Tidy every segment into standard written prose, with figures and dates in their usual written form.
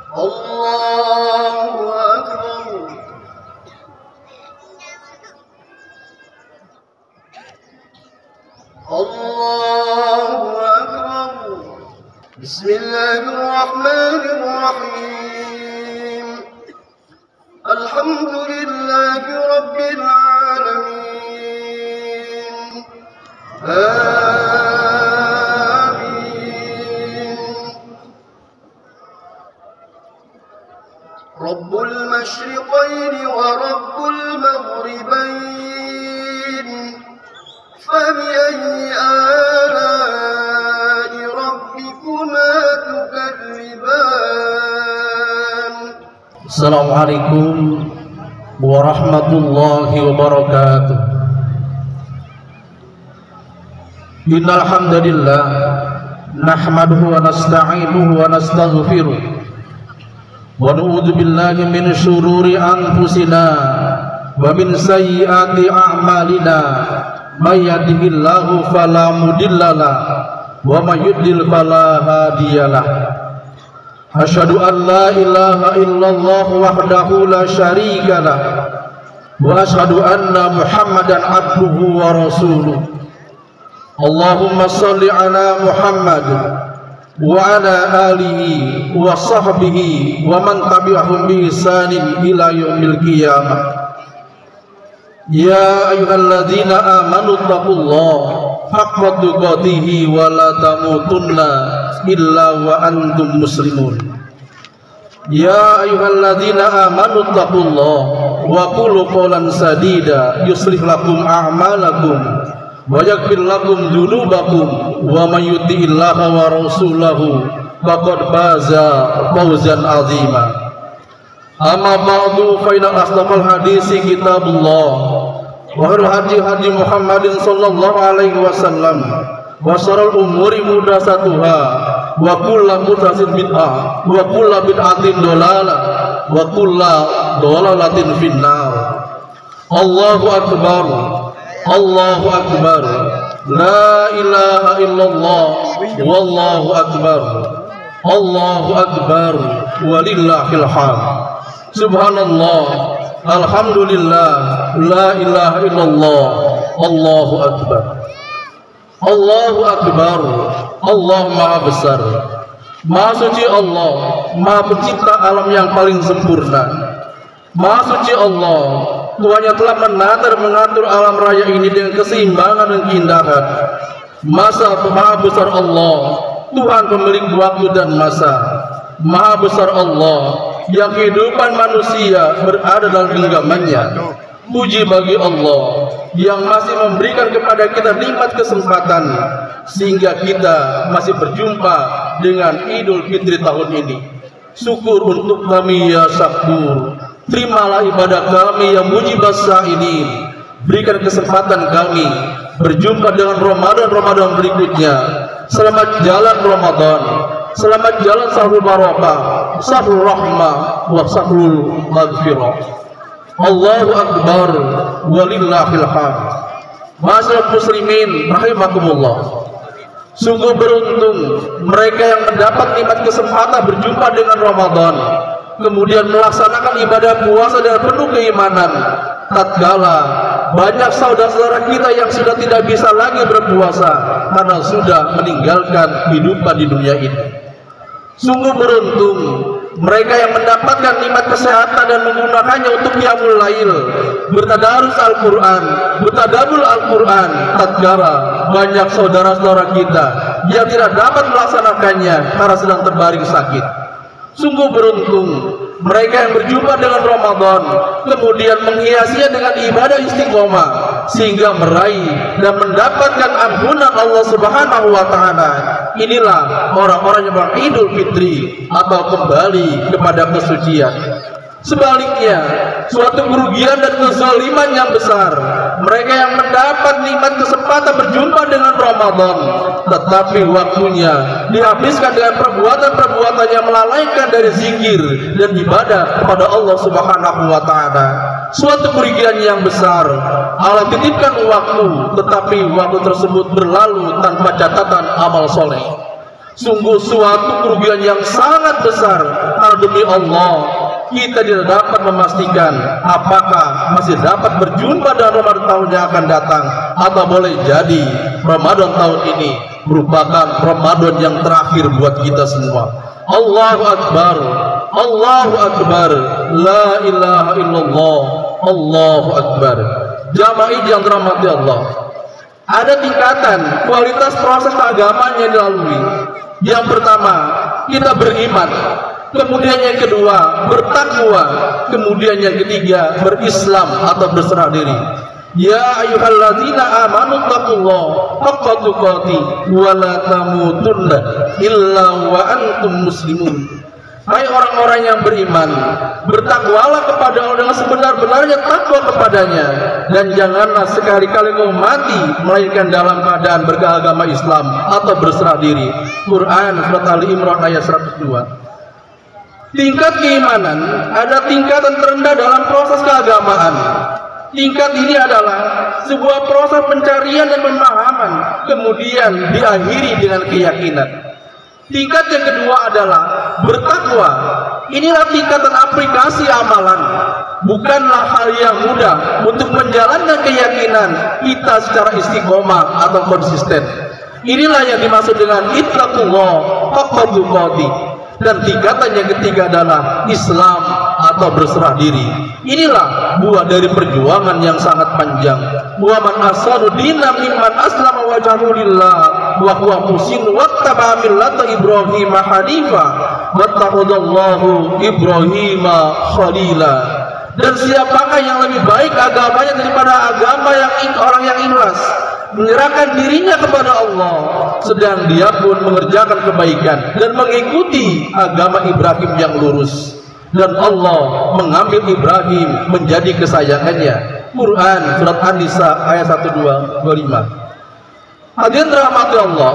Allahu Akbar. Allahu Akbar. Bismillahirrahmanirrahim. Alhamdulillahi Rabbil Alamin. Amin. Rabbul Mashriqaini wa Rabbul Maghribain. فبأي آلاء ربكما تكذبان. Assalamualaikum warahmatullahi wabarakatuh. Innal hamdalillah nahmaduhu wa nasta'inuhu wa nastaghfiruh wa na'udzu billahi min shururi anfusina wa min sayyiati a'malina. May yahdihillahu fala mudhillalah wa may yudlil fala hadiyalah. Asyhadu an la ilaha illallah wahdahu la syarikalah wa asyhadu anna Muhammadan abduhu wa rasuluh. Allahumma shalli ala Muhammad wa ala alihi wa sahbihi wa man tabi'ahum bi ihsanin ila yaumil qiyamah. Ya ayyuhalladzina amanu taqullaha haqqa tuqatih wa la tamutunna illa wa antum muslimun. Ya ayyuhalladzina amanu taqullaha wa qulu qawlan sadida yuslih lakum a'malakum wa yaghfir lakum dzunubakum wa may yuti'illaha wa rasulahu faqad faza fawzan 'azima. Amma ba'du fa inna asdaqal hadisi kitabullah wa khairul hadi Muhammadin sallallahu alaihi wasallam wa syarrul umuri muhdatsatuha wa kullu muhdatsatin bid'ah wa kullu bid'atin dhalalah wa kullu dhalalatin finnar. Allahu akbar. Allahu akbar. La ilaha illallah wallahu akbar. Allahu akbar walillahil hamd. Subhanallah, alhamdulillah, la ilaha illallah, Allahu akbar. Allahu akbar. Allah maha besar, maha suci Allah, maha pencipta alam yang paling sempurna. Maha suci Allah, Tuhannya telah mengatur alam raya ini dengan keseimbangan dan keindahan. Maha besar Allah, Tuhan pemilik waktu dan masa. Maha besar Allah yang kehidupan manusia berada dalam genggamannya. Puji bagi Allah yang masih memberikan kepada kita nikmat kesempatan sehingga kita masih berjumpa dengan Idul Fitri tahun ini. Syukur untuk kami ya Syakur. Terimalah ibadah kami yang mujibas sa'idin. Berikan kesempatan kami berjumpa dengan Ramadan berikutnya. Selamat jalan Ramadan. Selamat jalan sahrul barakah, sahrul rahmah, wa sahrul maghfirah. Allahu akbar walillahil hamd. Ma'asyiral muslimin rahimakumullah. Sungguh beruntung mereka yang mendapat nikmat kesempatan berjumpa dengan Ramadan, kemudian melaksanakan ibadah puasa dengan penuh keimanan. Tatkala banyak saudara-saudara kita yang sudah tidak bisa lagi berpuasa karena sudah meninggalkan kehidupan di dunia ini. Sungguh beruntung mereka yang mendapatkan nikmat kesehatan dan menggunakannya untuk qiyamul lail, bertadarus Al-Quran, bertadabbur Al-Quran. Tatkala banyak saudara-saudara kita yang tidak dapat melaksanakannya karena sedang terbaring sakit. Sungguh beruntung mereka yang berjumpa dengan Ramadan, kemudian menghiasinya dengan ibadah istiqomah sehingga meraih dan mendapatkan ampunan Allah Subhanahu wa taala. Inilah orang-orang yang beridul fitri atau kembali kepada kesucian. Sebaliknya, suatu kerugian dan kezaliman yang besar mereka yang mendapat nikmat kesempatan berjumpa dengan Ramadan, tetapi waktunya dihabiskan dengan perbuatan-perbuatan yang melalaikan dari zikir dan ibadah kepada Allah Subhanahu wa taala. Suatu kerugian yang besar. Allah titipkan waktu, tetapi waktu tersebut berlalu tanpa catatan amal soleh. Sungguh suatu kerugian yang sangat besar. Karena demi Allah, kita tidak dapat memastikan apakah masih dapat berjumpa dengan Ramadan tahun yang akan datang, atau boleh jadi Ramadan tahun ini merupakan Ramadan yang terakhir buat kita semua. Allahu Akbar, Allahu Akbar, la ilaha illallah, Allahu Akbar. Jamaah yang dirahmati Allah, ada tingkatan kualitas proses keagamaan yang dilalui. Yang pertama, kita beriman. Kemudian yang kedua, bertakwa. Kemudian yang ketiga, berislam atau berserah diri. Ya ayyuhalladzina amanu taqullaha haqqa tuqatih wa la tamutunna illa wa antum muslimun. Hai orang-orang yang beriman, bertakwalah kepada Allah dengan sebenar-benarnya takwa kepadanya, dan janganlah sekali-kali kau mati melainkan dalam keadaan beragama Islam atau berserah diri. Quran surat Ali Imran ayat 102. Tingkat keimanan ada tingkatan terendah dalam proses keagamaan. Tingkat ini adalah sebuah proses pencarian dan pemahaman, kemudian diakhiri dengan keyakinan. Tingkat yang kedua adalah bertakwa. Inilah tingkatan aplikasi amalan. Bukanlah hal yang mudah untuk menjalankan keyakinan kita secara istiqomah atau konsisten. Inilah yang dimaksud dengan ittaqullah haqqa tuqatih. Dan tingkatan yang ketiga adalah Islam atau berserah diri. Inilah buah dari perjuangan yang sangat panjang. Wa man asadu dina mimman aslama wajhahu lillah wa huwa muhsin wattaba millata Ibrahim hanifa wattaqallahu Ibrahim khalila. Dan siapakah yang lebih baik agamanya daripada agama yang orang yang ikhlas, menyerahkan dirinya kepada Allah, sedang dia pun mengerjakan kebaikan dan mengikuti agama Ibrahim yang lurus, dan Allah mengambil Ibrahim menjadi kesayangannya. Quran surat An-Nisa ayat 125. Hadirin rahmati Allah,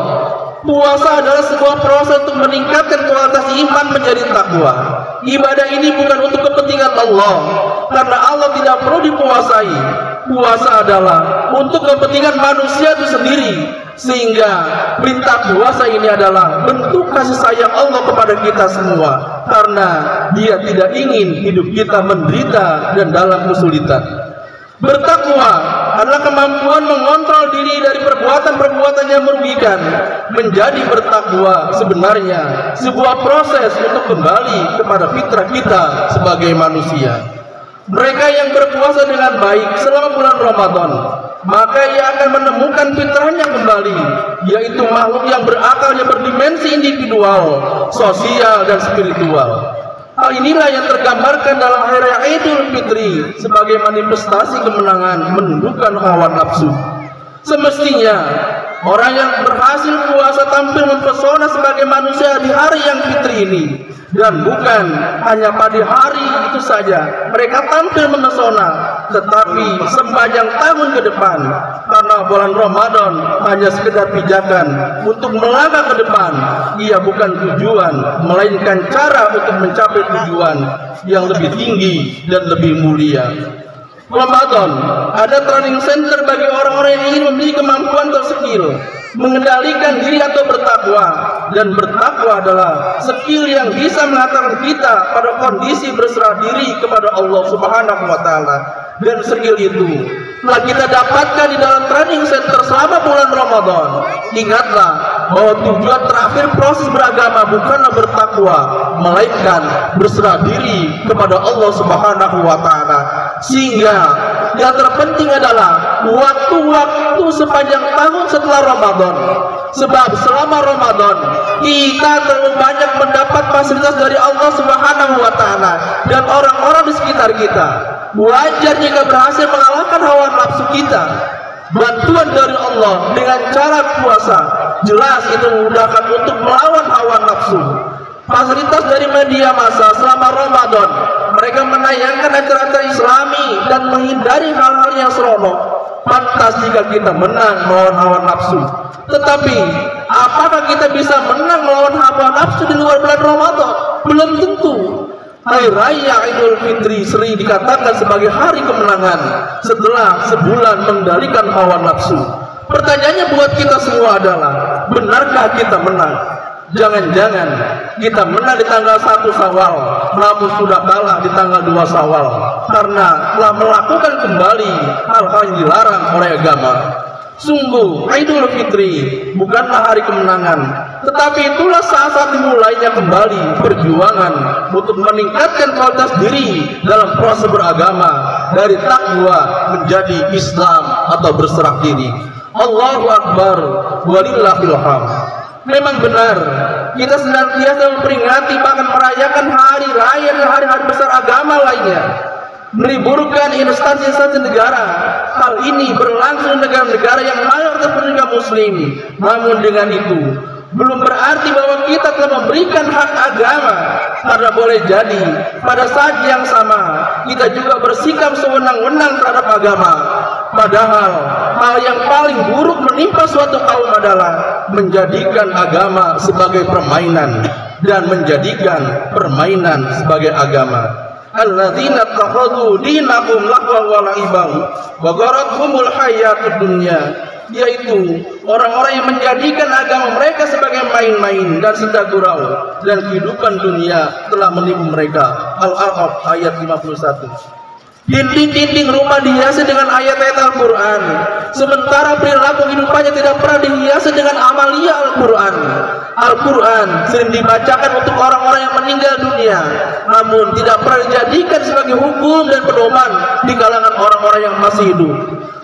puasa adalah sebuah proses untuk meningkatkan kualitas iman menjadi takwa. Ibadah ini bukan untuk kepentingan Allah, karena Allah tidak perlu dipuasai. Puasa adalah untuk kepentingan manusia itu sendiri, sehingga perintah puasa ini adalah bentuk kasih sayang Allah kepada kita semua, karena Dia tidak ingin hidup kita menderita dan dalam kesulitan. Bertakwa adalah kemampuan mengontrol diri dari perbuatan-perbuatan yang merugikan. Menjadi bertakwa sebenarnya sebuah proses untuk kembali kepada fitrah kita sebagai manusia. Mereka yang berpuasa dengan baik selama bulan Ramadan, maka ia akan menemukan fitrahnya kembali, yaitu makhluk yang berakal, yang berdimensi individual, sosial, dan spiritual. Hal inilah yang tergambarkan dalam hari raya Idul Fitri sebagai manifestasi kemenangan menundukkan hawa nafsu. Semestinya orang yang berhasil puasa tampil mempesona sebagai manusia di hari yang fitri ini, dan bukan hanya pada hari itu saja mereka tampil memesona, tetapi sepanjang tahun ke depan, karena bulan Ramadan hanya sekedar pijakan untuk melangkah ke depan. Ia bukan tujuan, melainkan cara untuk mencapai tujuan yang lebih tinggi dan lebih mulia. Ramadan ada training center bagi orang-orang yang ingin memiliki kemampuan atau skill mengendalikan diri atau bertakwa. Dan bertakwa adalah skill yang bisa mengantarkan kita pada kondisi berserah diri kepada Allah Subhanahu wa Ta'ala. Dan skill itu telah kita dapatkan di dalam training center selama bulan Ramadan. Ingatlah bahwa tujuan terakhir proses beragama bukanlah bertakwa, melainkan berserah diri kepada Allah Subhanahu wa Ta'ala. Sehingga yang terpenting adalah waktu-waktu sepanjang tahun setelah Ramadan. Sebab selama Ramadan kita terlalu banyak mendapat fasilitas dari Allah Subhanahu wa Ta'ala dan orang-orang di sekitar kita. Wajar jika berhasil mengalahkan hawa nafsu kita. Bantuan dari Allah dengan cara puasa jelas itu memudahkan untuk melawan hawa nafsu. Fasilitas dari media massa selama Ramadan, mereka menayangkan acara-acara Islami dan menghindari hal-hal yang seronok. Pantas jika kita menang melawan hawa nafsu. Tetapi apakah kita bisa menang melawan hawa nafsu di luar bulan Ramadan? Belum tentu. Hari Raya Idul Fitri sering dikatakan sebagai hari kemenangan setelah sebulan mengendalikan hawa nafsu. Pertanyaannya buat kita semua adalah, benarkah kita menang? Jangan-jangan kita menang di tanggal 1 Syawal, namun sudah kalah di tanggal 2 Syawal karena telah melakukan kembali hal-hal yang dilarang oleh agama. Sungguh, Idul Fitri bukanlah hari kemenangan, tetapi itulah saat-saat dimulainya kembali perjuangan untuk meningkatkan kualitas diri dalam proses beragama dari takwa menjadi Islam atau berserah diri. Allahu Akbar, walillahil hamd. Memang benar, kita senantiasa memperingati bahkan merayakan hari raya dan hari-hari besar agama lainnya, meliburkan instansi-instansi negara. Hal ini berlangsung di negara-negara yang mayoritas penduduk Muslim. Namun dengan itu belum berarti bahwa kita telah memberikan hak agama, karena boleh jadi pada saat yang sama kita juga bersikap sewenang-wenang terhadap agama. Padahal hal yang paling buruk menimpa suatu kaum adalah menjadikan agama sebagai permainan dan menjadikan permainan sebagai agama. Alladzina takhadhu dinahum lahwan wa la'iban wa gharatuhumul hayatud dunya, yaitu orang-orang yang menjadikan agama mereka sebagai main-main dan senda gurau, dan kehidupan dunia telah menipu mereka. Al-A'raf ayat 51. Dinding-dinding rumah dihiasi dengan ayat-ayat Al-Quran, sementara perilaku hidupannya tidak pernah dihiasi dengan amalia Al-Quran. Al-Quran sering dibacakan untuk orang-orang yang meninggal dunia, namun tidak pernah dijadikan sebagai hukum dan pedoman di kalangan orang-orang yang masih hidup.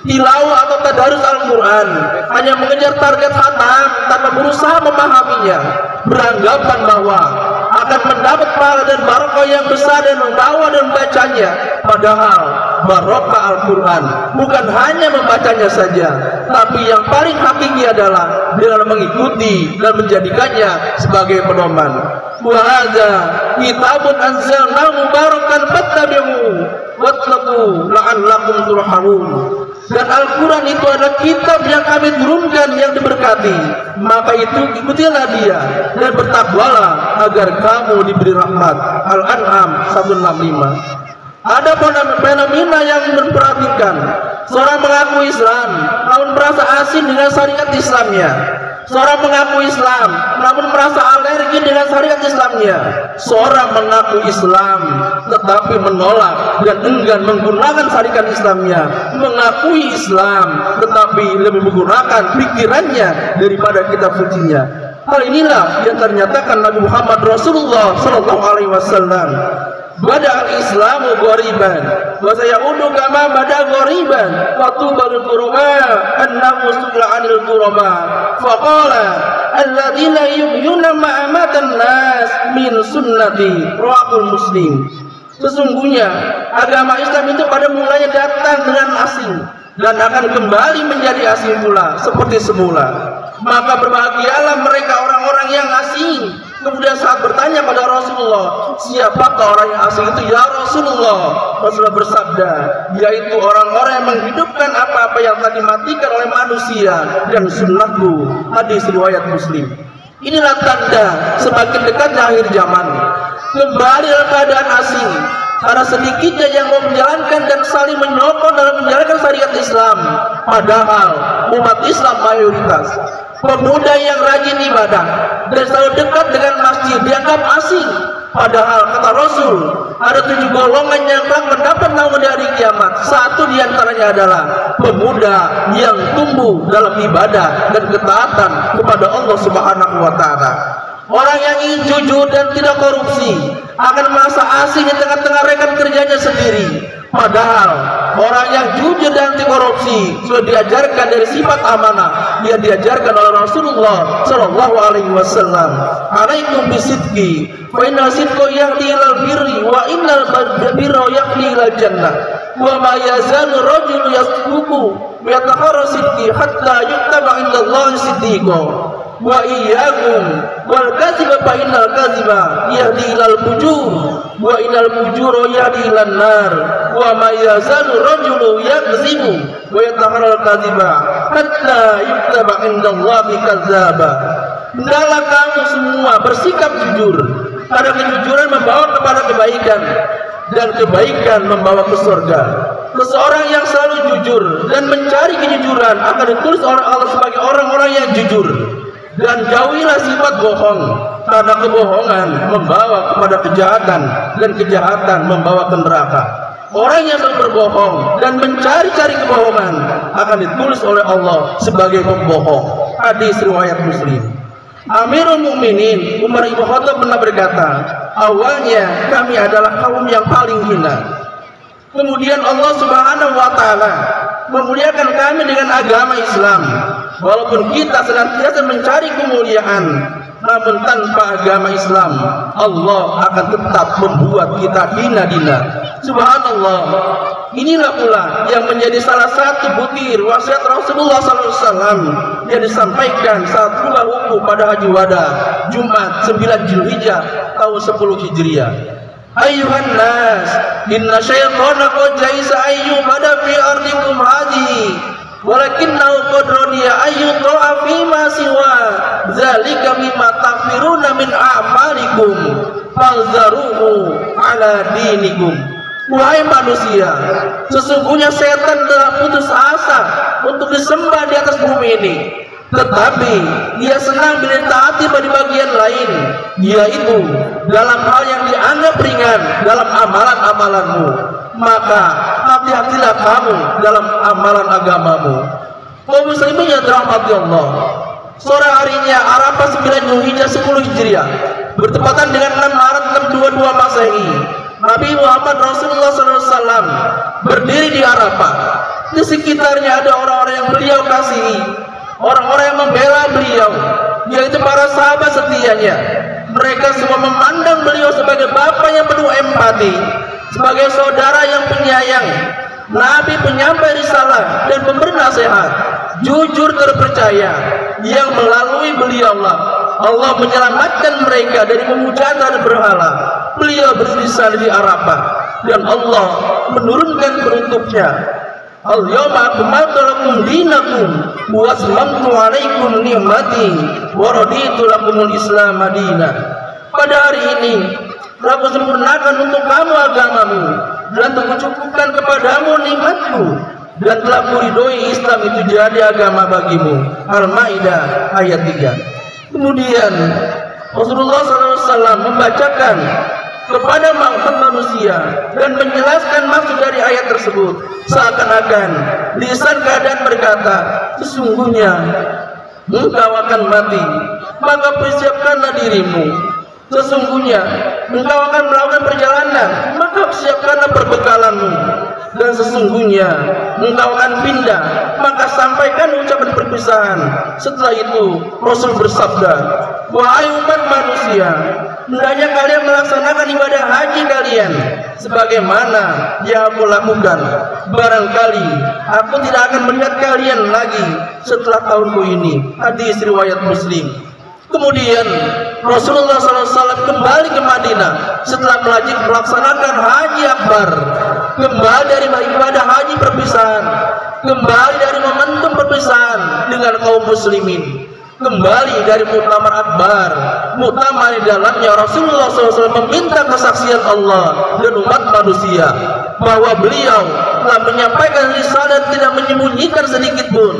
Tilawah atau tadarus Al-Quran hanya mengejar target khatam tanpa berusaha memahaminya, beranggapan bahwa akan mendapat pahala dan barokah yang besar dan membawa dan membacanya. Padahal barokah Al-Quran bukan hanya membacanya saja, tapi yang paling hakiki adalah dengan mengikuti dan menjadikannya sebagai pedoman. Wa hadza kitabun anzalnahu mubarakan fattabi'uhu wattaqu la'allakum turhamun. Dan Al-Quran itu adalah kitab yang kami turunkan yang diberkati, maka itu ikutilah dia dan bertakwalah agar kamu diberi rahmat. Al-An'am 165. Ada fenomena yang memperhatikan seorang mengaku Islam namun merasa asing dengan syariat Islamnya. Seorang mengaku Islam namun merasa alergi dengan syariat Islamnya. Seorang mengaku Islam tetapi menolak dan enggan menggunakan syariat Islamnya. Mengakui Islam tetapi lebih menggunakan pikirannya daripada kitab sucinya. Hal inilah yang ternyatakan Nabi Muhammad Rasulullah sallallahu alaihi wasallam. Bada al-Islamu ghariban wa sayaudu kama bada ghariban wa tubalul qurba annahu su'ila 'anil qurba faqala alladziina yu'minuna ma'amatan nas min sunnati rawahul Muslim. Sesungguhnya agama Islam itu pada mulanya datang dengan asing dan akan kembali menjadi asing pula seperti semula. Maka berbahagialah mereka orang-orang yang asing. Kemudian saat bertanya pada Rasulullah, siapakah orang yang asing itu ya Rasulullah? Rasulullah bersabda, yaitu orang-orang yang menghidupkan apa-apa yang telah dimatikan oleh manusia dan sunnahku. Hadis riwayat Muslim. Inilah tanda semakin dekatnya akhir zaman. Kembali dalam keadaan asing, karena sedikitnya yang mau menjalankan dan saling menyokong dalam menjalankan syariat Islam. Padahal umat Islam mayoritas. Pemuda yang rajin ibadah dan selalu dekat dengan masjid dianggap asing. Padahal kata Rasul, ada 7 golongan yang telah mendapat naungan di hari kiamat. Satu diantaranya adalah pemuda yang tumbuh dalam ibadah dan ketaatan kepada Allah Subhanahu wa Ta'ala. Orang yang ingin jujur dan tidak korupsi akan merasa asing di tengah-tengah rekan kerjanya sendiri. Padahal orang yang jujur dan anti korupsi sudah diajarkan dari sifat amanah yang diajarkan oleh Rasulullah sallallahu alaihi wasallam. Alaikum bisidqi fa innal sidqa yahdi ilal birri wa innal birra yahdi ilal jannah. Wa ma yazalu rajulu yasduqu wa yataharra sidqi hatta yuktaba indallahi siddiqa. Wa iyyakum wal kadhiba fa innal kadhiba yahdi ilal fujur wa innal fujura yahdi ilan nar. Wa ma yazalu rajulu yakzibu wa yataharral kadhiba hatta yuktaba indallahi kadzdzaba. Hendaklah kamu semua bersikap jujur, karena kejujuran membawa kepada kebaikan dan kebaikan membawa ke surga. Seseorang yang selalu jujur dan mencari kejujuran akan ditulis oleh Allah sebagai orang-orang yang jujur. dan jauhilah sifat bohong, karena kebohongan membawa kepada kejahatan dan kejahatan membawa ke neraka. Orang yang berbohong dan mencari-cari kebohongan akan ditulis oleh Allah sebagai pembohong. Hadis riwayat Muslim. Amirul Mukminin Umar Ibn Khattab pernah berkata, awalnya kami adalah kaum yang paling hina. Kemudian Allah Subhanahu wa taala memuliakan kami dengan agama Islam. Walaupun kita senantiasa mencari kemuliaan, namun tanpa agama Islam, Allah akan tetap membuat kita hina-hina. Subhanallah. Inilah pula yang menjadi salah satu butir wasiat Rasulullah SAW yang disampaikan saat khutbah wukuf pada Haji Wada Jumat 9 Zulhijjah tahun 10 Hijriah. Ayuhan nas, inna syaitana qad jaisa ayyubada fi ardikum hadhihi walakinnahu qad radiya ayyuta'a fi ma siwa dzalika mimma takfiruna min a'malikum falzaruhu ala dinikum. Wahai manusia, sesungguhnya setan telah putus asa untuk disembah di atas bumi ini, tetapi dia senang bila ditaati pada bagian lain, yaitu dalam hal yang dianggap ringan dalam amalan-amalanmu. Maka hati-hatilah kamu dalam amalan agamamu. Kaum muslimin yang dirahmati Allah, sore harinya Arafah 9 Zulhijjah 10 Hijriah bertepatan dengan 6 Maret 622 Masehi, Nabi Muhammad Rasulullah SAW berdiri di Arafah. Di sekitarnya ada orang-orang yang beliau kasihi, orang-orang yang membela beliau, yaitu para sahabat setianya. Mereka semua memandang beliau sebagai bapak yang penuh empati, sebagai saudara yang penyayang, Nabi penyampai risalah dan pemberi nasihat, jujur terpercaya, yang melalui beliaulah Allah menyelamatkan mereka dari memujana berhala. Beliau berlisan di Arafah dan Allah menurunkan peruntuknya, al-yawma akmaltu lakum dinakum wa atmamtu alaikum ni'mati wa raditu lakumul Islam madinah. Pada hari ini aku sempurnakan untuk kamu agamamu dan mencukupkan kepadamu nikmatku, dan telah kuridhoi Islam itu jadi agama bagimu. Al-Maidah ayat 3. Kemudian Rasulullah SAW membacakan kepada manusia dan menjelaskan maksud dari ayat tersebut, seakan-akan lisan keadaan berkata, sesungguhnya engkau akan mati, maka persiapkanlah dirimu. Sesungguhnya engkau akan melakukan perjalanan, maka persiapkanlah perbekalanmu. Dan sesungguhnya engkau akan pindah, maka sampaikan ucapan perpisahan. Setelah itu Rasul bersabda, wahai umat manusia, hendaknya kalian melaksanakan ibadah haji kalian sebagaimana yang aku lakukan. Barangkali aku tidak akan melihat kalian lagi setelah tahunku ini. Hadis riwayat Muslim. Kemudian Rasulullah SAW kembali ke Madinah setelah melaksanakan haji akbar, kembali dari ibadah haji perpisahan, kembali dari momentum perpisahan dengan kaum muslimin, kembali dari muktamar akbar, muktamar di dalamnya Rasulullah SAW meminta kesaksian Allah dan umat manusia bahwa beliau telah menyampaikan risalah dan tidak menyembunyikan sedikit pun,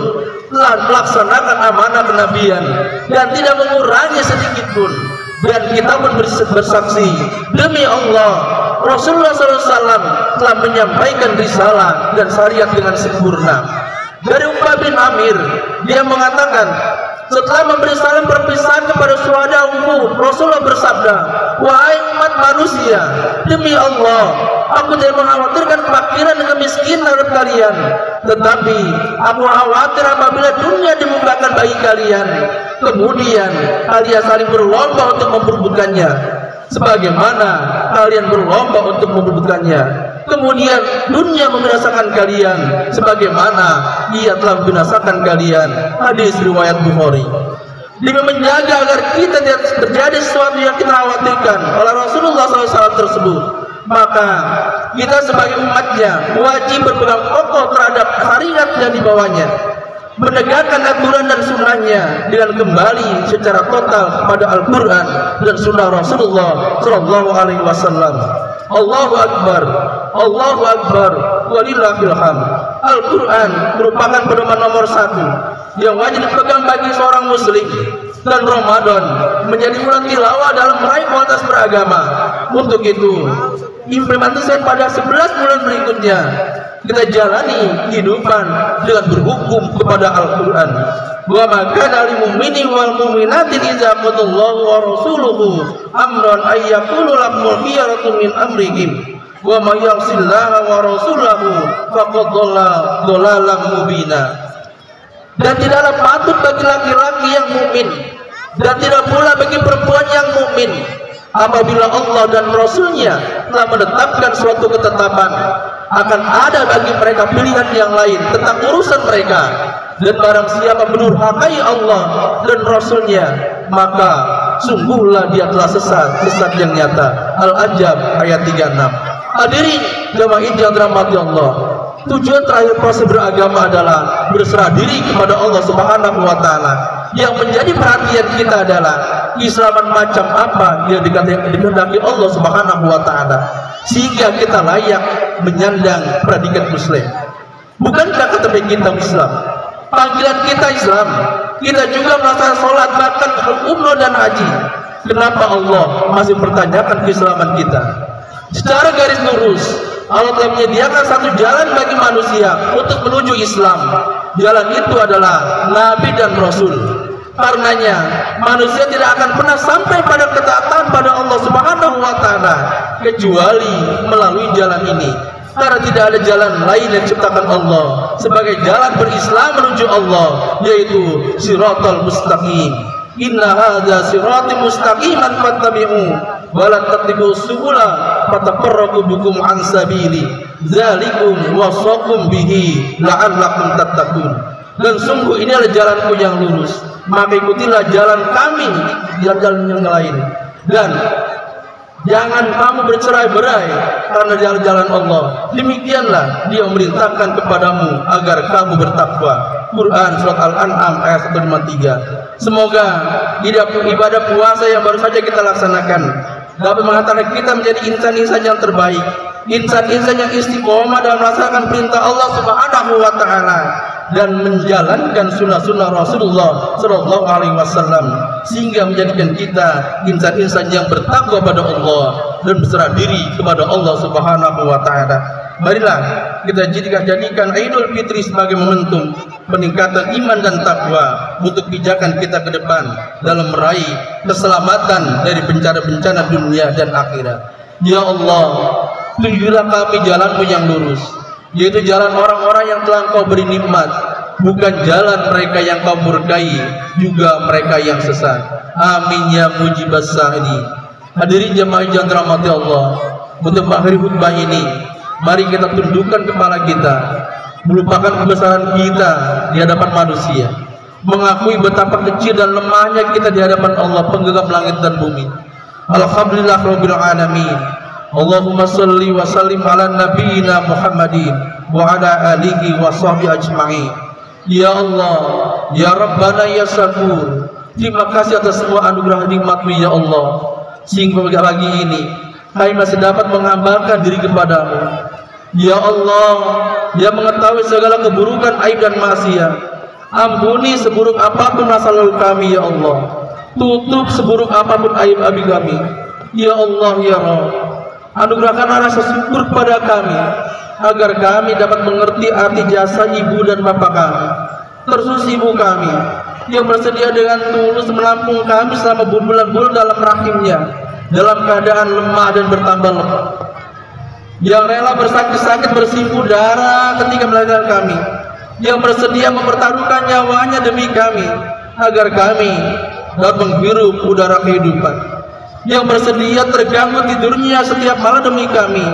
telah melaksanakan amanah kenabian dan tidak mengurangi sedikit pun. Dan kita pun bersaksi, demi Allah, Rasulullah SAW telah menyampaikan risalah dan syariat dengan sempurna. Dari Uqbah bin Amir, dia mengatakan, setelah memberi salam perpisahan kepada syuhada Uhud, Rasulullah bersabda, wahai umat manusia, demi Allah, aku tidak mengkhawatirkan kefakiran dan kemiskinan terhadap kalian, tetapi aku khawatir apabila dunia dibukakan bagi kalian, kemudian kalian saling berlomba untuk memperebutkannya, sebagaimana kalian berlomba untuk memperebutkannya. Kemudian dunia membinasakan kalian sebagaimana ia telah membinasakan kalian. Hadis riwayat Bukhari. Demi menjaga agar kita tidak terjadi sesuatu yang kita khawatirkan oleh Rasulullah SAW tersebut, maka kita sebagai umatnya wajib berpegang kokoh terhadap syariat yang dibawanya, menegakkan aturan dan sunnahnya dengan kembali secara total kepada Al-Quran dan sunnah Rasulullah SAW. Allahu Akbar, Allahu Akbar, walillahil hamd. Al-Quran merupakan pedoman nomor 1 yang wajib dipegang bagi seorang muslim. dan Ramadan menjadi bulan tilawah dalam meraih kualitas beragama. Untuk itu, implementasi pada 11 bulan berikutnya kita jalani kehidupan dengan berhukum kepada Al-Quran. Wa maka dari mu'mini wal mu'minatin idza qadallahu wa rasuluhu amran ay yaqulu lahumul khiyaratu min amrihim wa may ya'sillaha wa rasulahu faqad dhalalan mubina. Dan tidaklah patut bagi laki-laki yang mukmin dan tidak pula bagi perempuan yang mukmin apabila Allah dan Rasulnya telah menetapkan suatu ketetapan, akan ada bagi mereka pilihan yang lain tentang urusan mereka, dan barang siapa mendurhakai Allah dan Rasulnya maka sungguhlah dia telah sesat yang nyata. Al-Anjab ayat 36. Hadirin jamaah yang dirahmati Allah, tujuan terakhir proses beragama adalah berserah diri kepada Allah Subhanahu wa taala. Yang menjadi perhatian kita adalah keislaman macam apa yang dikehendaki Allah Subhanahu wa taala sehingga kita layak menyandang predikat muslim. Bukankah kata kita Islam? Panggilan kita Islam. Kita juga melaksanakan sholat, bahkan umroh dan haji. Kenapa Allah masih mempertanyakan keislaman kita? Secara garis lurus, Allah telah menyediakan satu jalan bagi manusia untuk menuju Islam. Jalan itu adalah Nabi dan Rasul. Karenanya manusia tidak akan pernah sampai pada ketaatan pada Allah Subhanahu wa taala kecuali melalui jalan ini. Karena tidak ada jalan lain yang diciptakan Allah sebagai jalan berislam menuju Allah, yaitu Shiratal Mustaqim. Inna hadza sirati mustaqiman fattabi'u wa la tattabi'u subula fatafarraqu bikum an sabili dzalikum wasaqum bihi la'allakum tattaqun. Dan sungguh ini adalah jalanku yang lurus, maka ikutilah jalan kami, jalan yang lain, dan jangan kamu bercerai-berai karena jalan-jalan Allah. Demikianlah Dia memerintahkan kepadamu agar kamu bertakwa. Quran surat Al-An'am ayat 153. Semoga ibadah puasa yang baru saja kita laksanakan dapat menghantarkan kita menjadi insan-insan yang terbaik, insan-insan yang istiqomah dalam melaksanakan perintah Allah Subhanahu wa taala dan menjalankan sunnah-sunnah Rasulullah Sallallahu Alaihi Wasallam sehingga menjadikan kita insan-insan yang bertakwa pada Allah dan berserah diri kepada Allah Subhanahu wa taala. Marilah kita jadikan Idul Fitri sebagai momentum peningkatan iman dan takwa untuk pijakan kita ke depan dalam meraih keselamatan dari bencana-bencana dunia dan akhirat. Ya Allah, tunjuklah kami jalan-Mu yang lurus, yaitu jalan orang-orang yang telah Engkau beri nikmat, bukan jalan mereka yang Kau murkai, juga mereka yang sesat. Amin ya mujibas sa'ili. Hadirin jemaah yang dirahmati Allah, untuk mengakhiri khutbah ini, mari kita tundukkan kepala kita, melupakan kebesaran kita di hadapan manusia, mengakui betapa kecil dan lemahnya kita di hadapan Allah penggegap langit dan bumi. Alhamdulillah rabbil alamin. Allahumma salli wa sallim ala nabiyyina Muhammadin wa ala alihi wa sahbihi ajma'in. Ya Allah, ya Rabbana ya Syakur, terima kasih atas semua anugerah nikmat-Mu ya Allah, sehingga pagi ini kami masih dapat menghambakan diri kepada-Mu. Ya Allah, Dia mengetahui segala keburukan, aib dan maksiat. Ampuni seburuk apapun masa lalu kami ya Allah, tutup seburuk apapun aib kami. Ya Allah ya Rabb, anugerahkanlah rasa syukur kepada kami agar kami dapat mengerti arti jasa ibu dan bapak kami, terkhusus ibu kami yang bersedia dengan tulus menampung kami selama berbulan-bulan dalam rahimnya dalam keadaan lemah dan bertambah lemah, yang rela bersakit-sakit bersimpuh darah ketika melahirkan kami, yang bersedia mempertaruhkan nyawanya demi kami agar kami dapat menghirup udara kehidupan, yang bersedia terganggu tidurnya setiap malam demi kami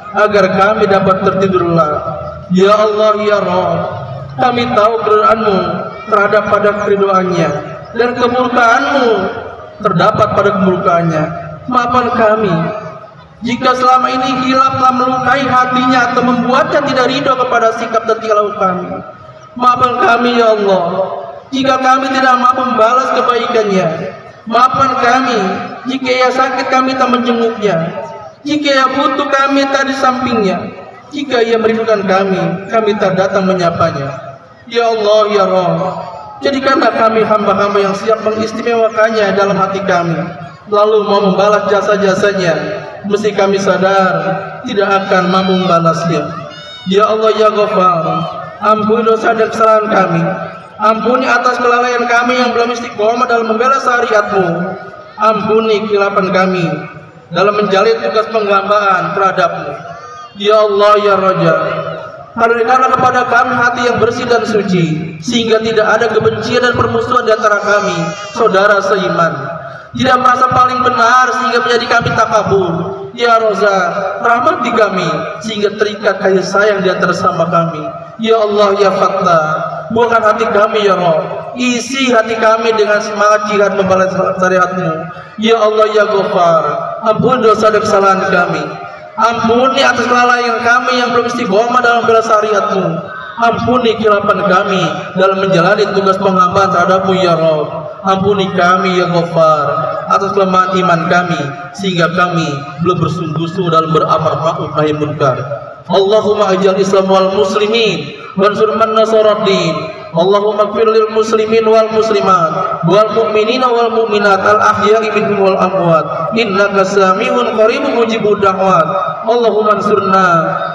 agar kami dapat tertidur lelap. Ya Allah ya Rabb, kami tahu keridhaan-Mu terhadap pada keriduannya dan kemurkaan-Mu terdapat pada kemurkaannya. Maafkan kami jika selama ini hilaf telah melukai hatinya atau membuatnya tidak ridho kepada sikap dan tingkah laku kami. Maafkan kami ya Allah jika kami tidak mampu membalas kebaikannya. Maafkan kami jika Ia sakit kami tak menjenguknya, jika Ia butuh kami tak di sampingnya, jika Ia merindukan kami tak datang menyapanya. Ya Allah ya Rabb, Jadikanlah kami hamba-hamba yang siap mengistimewakannya dalam hati kami, lalu mau membalas jasa-jasanya, mesti kami sadar tidak akan mampu membalasnya. Ya Allah ya Ghafar, ampuni dosa dan kesalahan kami, ampuni atas kelalaian kami yang belum istiqomah dalam membela syariat-Mu, ampuni kehilapan kami dalam menjalin tugas penghambaan terhadap-Mu. Ya Allah ya Raja, karunikanlah kepada kami hati yang bersih dan suci, sehingga tidak ada kebencian dan permusuhan di antara kami, saudara seiman. Tidak merasa paling benar sehingga menjadi kami takabur. Ya Raza, rahmati kami sehingga terikat kasih sayang di antara sama kami. Ya Allah ya Fattah, buahkan hati kami ya Rabb, isi hati kami dengan semangat jihad membalas syariat-Mu. Ya Allah ya Ghafar, ampuni dosa dan kesalahan kami, ampuni atas kelalaian kami yang belum istiqomah dalam membela syariat-Mu, ampuni kehilapan kami dalam menjalani tugas penghambaan terhadap-Mu ya Rabb. Ampuni kami ya Ghafar atas kelemahan iman kami sehingga kami belum bersungguh-sungguh dalam beramar ma'ruf nahi munkar. Allahumma ajal Islam wal muslimin wansur man nasaraddin. Allahumma ighfir lil muslimin wal muslimat wal mu'minina wal mu'minat al ahya'i minhum wal amwat innaka sami'un qaribun mujibud da'wat. Allahumma ansurna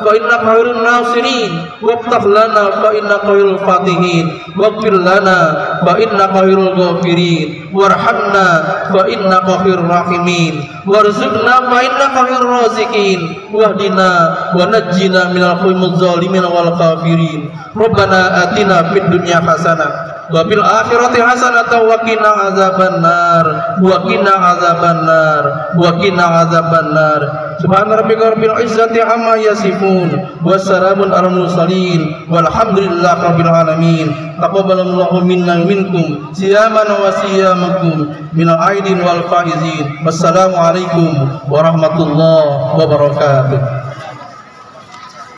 fa innaka khairun nasirin waftah lana fa innaka khairul fatihin waghfir lana fa innaka khairul ghafirin warhamna fa innaka khairur rahimin warzuqna fa innaka khairur raziqin wahdina wa najjina minal qaumil zalimin wal kafirin. Rabbana atina fid dunya hasanah wa fil akhirati hasanah wa qina azabannar wa qina azabannar wa qina azabannar. Subhana rabbika rabbil izzati amma yasifun wassalamun alal mursalin walhamdulillahi rabbil alamin. Taqabbalallahu minna minkum siyaman wa siyamakum minal aidin wal faizin. Wassalamu alaikum warahmatullahi wabarakatuh.